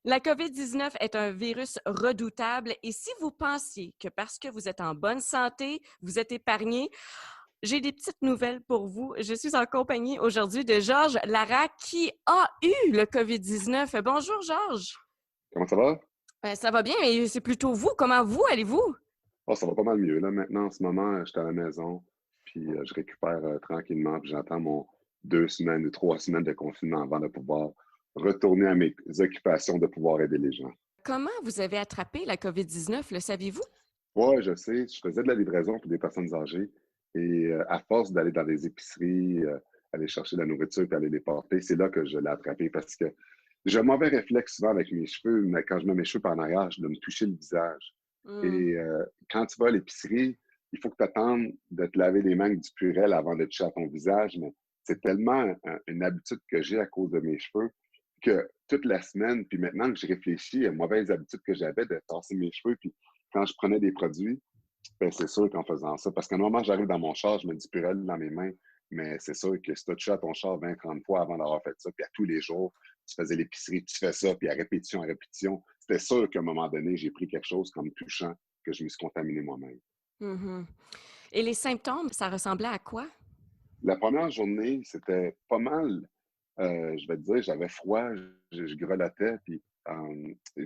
La COVID-19 est un virus redoutable et si vous pensiez que parce que vous êtes en bonne santé, vous êtes épargné, j'ai des petites nouvelles pour vous. Je suis en compagnie aujourd'hui de Georges Lara qui a eu le COVID-19. Bonjour Georges. Comment ça va? Ça va bien, mais c'est plutôt vous. Comment vous allez-vous? Oh, ça va pas mal mieux. Là, maintenant, en ce moment, je suis à la maison, puis je récupère tranquillement, puis j'attends mon 2 semaines ou 3 semaines de confinement avant de pouvoir retourner à mes occupations, de pouvoir aider les gens. Comment vous avez attrapé la COVID-19, le saviez-vous? Ouais, je sais, je faisais de la livraison pour des personnes âgées et à force d'aller dans des épiceries, aller chercher de la nourriture puis aller les porter, c'est là que je l'ai attrapé parce que j'ai un mauvais réflexe souvent avec mes cheveux, mais quand je mets mes cheveux par en arrière, je dois me toucher le visage. Hmm. Et quand tu vas à l'épicerie, il faut que tu attendes de te laver les mains avec du Purell avant de toucher à ton visage, mais c'est tellement une habitude que j'ai à cause de mes cheveux que toute la semaine, puis maintenant que je réfléchis aux mauvaises habitudes que j'avais de tasser mes cheveux, puis quand je prenais des produits, ben c'est sûr qu'en faisant ça, parce qu'à un moment, j'arrive dans mon char, je mets du Purell dans mes mains, mais c'est sûr que si tu as touché à ton char 20-30 fois avant d'avoir fait ça, puis à tous les jours, tu faisais l'épicerie, tu fais ça, puis à répétition, c'était sûr qu'à un moment donné, j'ai pris quelque chose comme touchant que je me suis contaminé moi-même. Mhm. Et les symptômes, ça ressemblait à quoi? La première journée, c'était pas mal, je vais te dire, j'avais froid, je grelottais, puis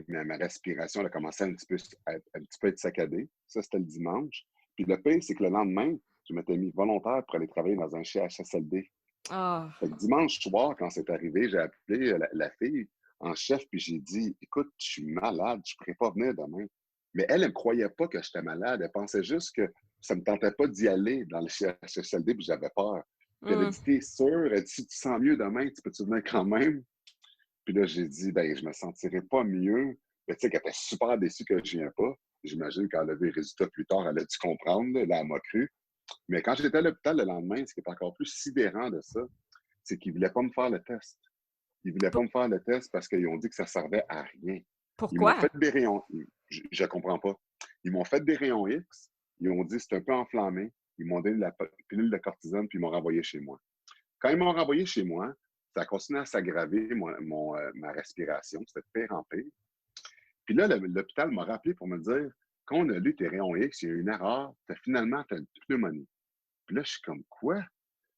ma respiration elle a commencé un petit peu être saccadée. Ça, c'était le dimanche. Puis le pire, c'est que le lendemain, je m'étais mis volontaire pour aller travailler dans un CHSLD. Ah. Fait que dimanche soir, quand c'est arrivé, j'ai appelé la fille en chef, puis j'ai dit, écoute, je suis malade, je ne pourrais pas venir demain. Mais elle ne me croyait pas que j'étais malade. Elle pensait juste que ça ne me tentait pas d'y aller dans le CHSLD, puis j'avais peur. Puis elle a Hmm. dit, t'es sûr? Elle dit, si tu te sens mieux demain, tu peux-tu venir quand même? Puis là, j'ai dit, ben, je me sentirais pas mieux. Mais tu sais, qu'elle était super déçue que je viens pas. J'imagine qu'elle a vu les résultats plus tard, elle a dû comprendre, là, elle m'a cru. Mais quand j'étais à l'hôpital le lendemain, ce qui est encore plus sidérant de ça, c'est qu'ils ne voulaient pas me faire le test. Ils ne voulaient pas P- me faire le test parce qu'ils ont dit que ça ne servait à rien. Ils m'ont Pourquoi? fait des rayons. Je ne comprends pas. Ils m'ont fait des rayons X. Ils ont dit que c'est un peu enflammé. Ils m'ont donné la pilule de cortisone puis ils m'ont renvoyé chez moi. Quand ils m'ont renvoyé chez moi, ça a continué à s'aggraver, ma respiration. C'était de pire en pire. Puis là, l'hôpital m'a rappelé pour me dire quand on a lu tes rayons X, il y a eu une erreur. Finalement, tu as une pneumonie. Puis là, je suis comme quoi?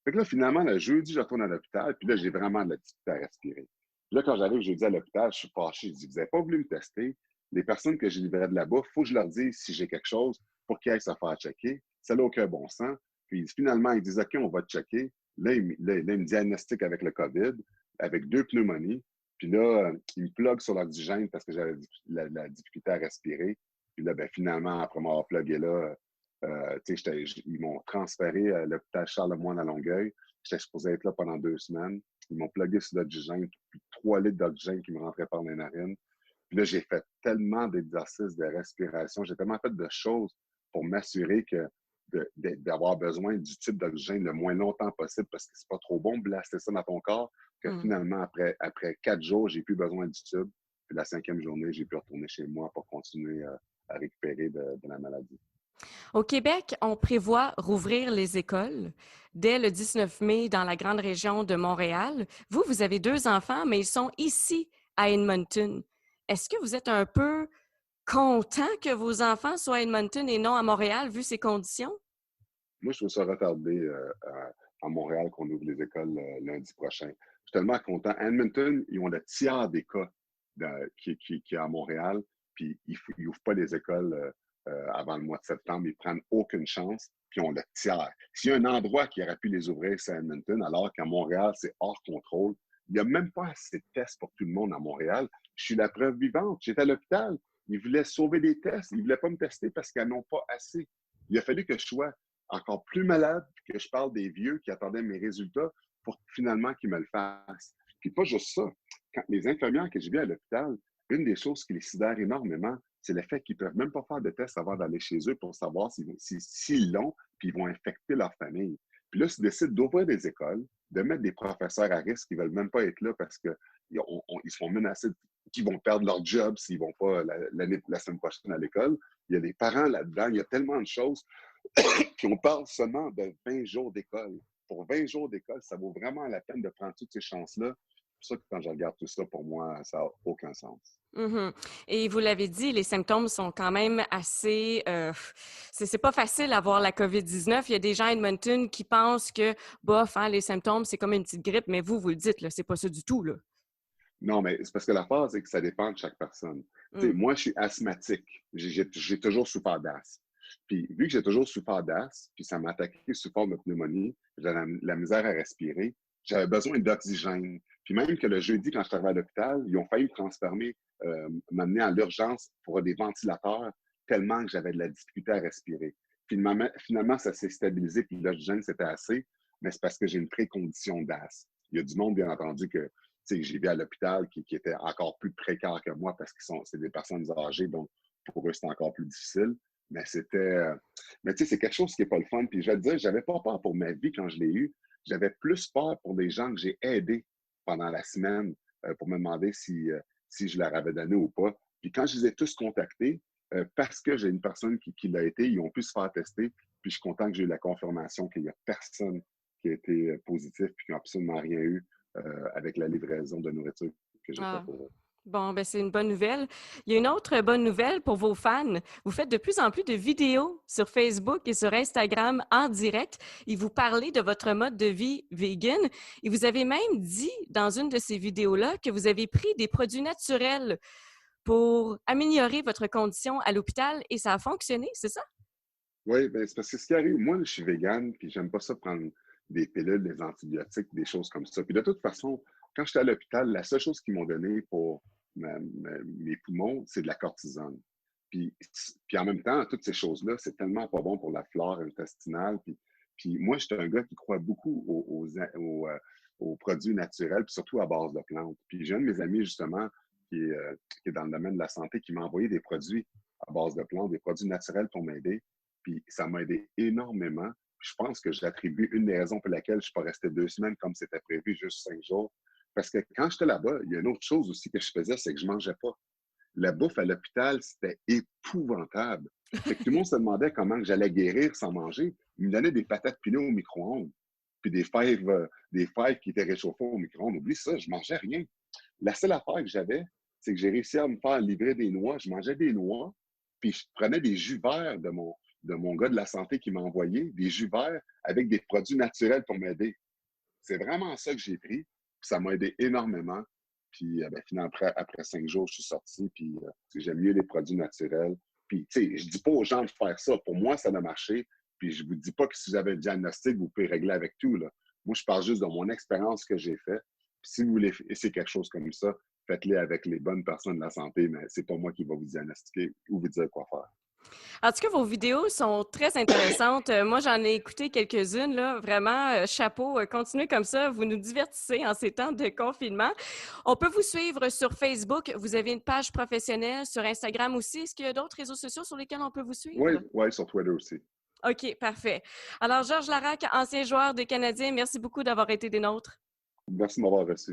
Fait que là, finalement, le jeudi, je retourne à l'hôpital, puis là, j'ai vraiment de la difficulté à respirer. Puis là, quand j'arrive jeudi à l'hôpital, je suis fâché. Je dis, vous n'avez pas voulu me tester. Les personnes que j'ai libérées de là-bas, il faut que je leur dise si j'ai quelque chose pour qu'ils aillent se faire checker. Ça n'a aucun bon sens. Puis finalement, ils disent, OK, on va te checker. Là, ils me diagnostiquent avec le COVID, avec 2 pneumonies. Puis là, ils me pluguent sur l'oxygène parce que j'avais la difficulté à respirer. Puis là, ben, finalement, après m'avoir plugué là, ils m'ont transféré à l'hôpital Charlemagne à Longueuil. J'étais supposé être là pendant 2 semaines. Ils m'ont plugué sur l'oxygène, puis 3 litres d'oxygène qui me rentraient par les narines. Puis là, j'ai fait tellement d'exercices de respiration, j'ai tellement fait de choses pour m'assurer que d'avoir besoin du tube d'oxygène le moins longtemps possible parce que c'est pas trop bon de blaster ça dans ton corps que Hmm. finalement, après 4 jours, j'ai plus besoin du tube. Puis la 5e journée, j'ai pu retourner chez moi pour continuer à récupérer de la maladie. Au Québec, on prévoit rouvrir les écoles dès le 19 mai dans la grande région de Montréal. Vous, vous avez 2 enfants, mais ils sont ici à Edmonton. Est-ce que vous êtes un peu content que vos enfants soient à Edmonton et non à Montréal, vu ces conditions? Moi, je trouve ça retardé à Montréal qu'on ouvre les écoles lundi prochain. Je suis tellement content. À Edmonton, ils ont le tiers des cas qui est à Montréal, puis ils n'ouvrent pas les écoles avant le mois de septembre. Ils prennent aucune chance, puis on le tiers. S'il y a un endroit qui aurait pu les ouvrir, c'est à Edmonton, alors qu'à Montréal, c'est hors contrôle. Il n'y a même pas assez de tests pour tout le monde à Montréal. Je suis la preuve vivante. J'étais à l'hôpital. Ils voulaient sauver des tests. Ils ne voulaient pas me tester parce qu'ils n'en ont pas assez. Il a fallu que je sois encore plus malade, que je parle des vieux qui attendaient mes résultats pour finalement qu'ils me le fassent. Puis pas juste ça. Quand les infirmières que j'ai vues à l'hôpital, une des choses qui les sidère énormément, c'est le fait qu'ils ne peuvent même pas faire de tests avant d'aller chez eux pour savoir s'ils l'ont, puis ils vont infecter leur famille. Puis là, ils décident d'ouvrir des écoles, de mettre des professeurs à risque qui ne veulent même pas être là parce qu'ils sont menacés qu'ils vont perdre leur job s'ils ne vont pas la semaine prochaine à l'école. Il y a des parents là-dedans, il y a tellement de choses. Puis on parle seulement de 20 jours d'école. Pour 20 jours d'école, ça vaut vraiment la peine de prendre toutes ces chances-là. pour ça que quand je regarde tout ça, pour moi, ça n'a aucun sens. Mhm. Et vous l'avez dit, les symptômes sont quand même assez... c'est pas facile d'avoir la COVID-19. Il y a des gens à Edmonton qui pensent que, bof, hein, les symptômes, c'est comme une petite grippe, mais vous le dites, là, c'est pas ça du tout, là. Non, mais c'est parce que l'affaire, c'est que ça dépend de chaque personne. Tu sais, Mm. moi, je suis asthmatique. J'ai toujours souffert d'asthme. Puis, vu que j'ai toujours souffert d'asthme, puis ça m'a attaqué sous forme de pneumonie, j'avais la misère à respirer, j'avais besoin d'oxygène. Puis même que le jeudi, quand je suis arrivé à l'hôpital, ils ont failli me transformer, m'amener à l'urgence pour des ventilateurs, tellement que j'avais de la difficulté à respirer. Finalement, ça s'est stabilisé, puis l'oxygène, c'était assez, mais c'est parce que j'ai une précondition d'asthme. Il y a du monde, bien entendu, que j'ai vu à l'hôpital qui étaient encore plus précaires que moi parce que c'est des personnes âgées, donc pour eux, c'est encore plus difficile. Mais c'était. Mais tu sais, c'est quelque chose qui n'est pas le fun. Puis je vais te dire, j'avais pas peur pour ma vie quand je l'ai eu. J'avais plus peur pour des gens que j'ai aidés pendant la semaine pour me demander si je leur avais donné ou pas. Puis quand je les ai tous contactés, parce que j'ai une personne qui l'a été, ils ont pu se faire tester. Puis je suis content que j'ai eu la confirmation qu'il n'y a personne qui a été positif puis qui n'a absolument rien eu avec la livraison de nourriture que j'ai faite Ah. pour eux. Bon, ben c'est une bonne nouvelle. Il y a une autre bonne nouvelle pour vos fans. Vous faites de plus en plus de vidéos sur Facebook et sur Instagram en direct et vous parlez de votre mode de vie vegan. Et vous avez même dit dans une de ces vidéos-là que vous avez pris des produits naturels pour améliorer votre condition à l'hôpital et ça a fonctionné, c'est ça? Oui, ben, c'est parce que ce qui arrive, moi, je suis végane, puis j'aime pas ça prendre des pilules, des antibiotiques, des choses comme ça. Puis de toute façon, quand j'étais à l'hôpital, la seule chose qu'ils m'ont donné pour mes poumons, c'est de la cortisone. Puis, puis en même temps, toutes ces choses-là, c'est tellement pas bon pour la flore intestinale. Puis moi, j'étais un gars qui croit beaucoup aux produits naturels, puis surtout à base de plantes. Puis j'ai un de mes amis, justement, qui est dans le domaine de la santé, qui m'a envoyé des produits à base de plantes, des produits naturels pour m'aider. Puis ça m'a aidé énormément. Je pense que j'attribue une des raisons pour laquelle je ne suis pas resté 2 semaines comme c'était prévu, juste 5 jours. Parce que quand j'étais là-bas, il y a une autre chose aussi que je faisais, c'est que je ne mangeais pas. La bouffe à l'hôpital, c'était épouvantable. Fait que tout le monde se demandait comment j'allais guérir sans manger. Ils me donnaient des patates pilées au micro-ondes, puis des fèves qui étaient réchauffées au micro-ondes. Oublie ça, je ne mangeais rien. La seule affaire que j'avais, c'est que j'ai réussi à me faire livrer des noix. Je mangeais des noix, puis je prenais des jus verts de mon gars de la santé qui m'a envoyé, des jus verts avec des produits naturels pour m'aider. C'est vraiment ça que j'ai pris, puis ça m'a aidé énormément. Puis ben, finalement, après 5 jours, je suis sorti, puis j'aime mieux les produits naturels. Puis, tu sais, je dis pas aux gens de faire ça. Pour moi, ça a marché. Puis je vous dis pas que si vous avez un diagnostic, vous pouvez régler avec tout, là. Moi, je parle juste de mon expérience que j'ai faite. Puis si vous voulez essayer quelque chose comme ça, faites-le avec les bonnes personnes de la santé, mais c'est pas moi qui va vous diagnostiquer ou vous dire quoi faire. En tout cas, vos vidéos sont très intéressantes. Moi, j'en ai écouté quelques-unes, là. Vraiment, chapeau. Continuez comme ça. Vous nous divertissez en ces temps de confinement. On peut vous suivre sur Facebook. Vous avez une page professionnelle sur Instagram aussi. Est-ce qu'il y a d'autres réseaux sociaux sur lesquels on peut vous Oui, suivre? ouais, sur Twitter aussi. OK, parfait. Alors, Georges Laraque, ancien joueur des Canadiens, merci beaucoup d'avoir été des nôtres. Merci de m'avoir reçu.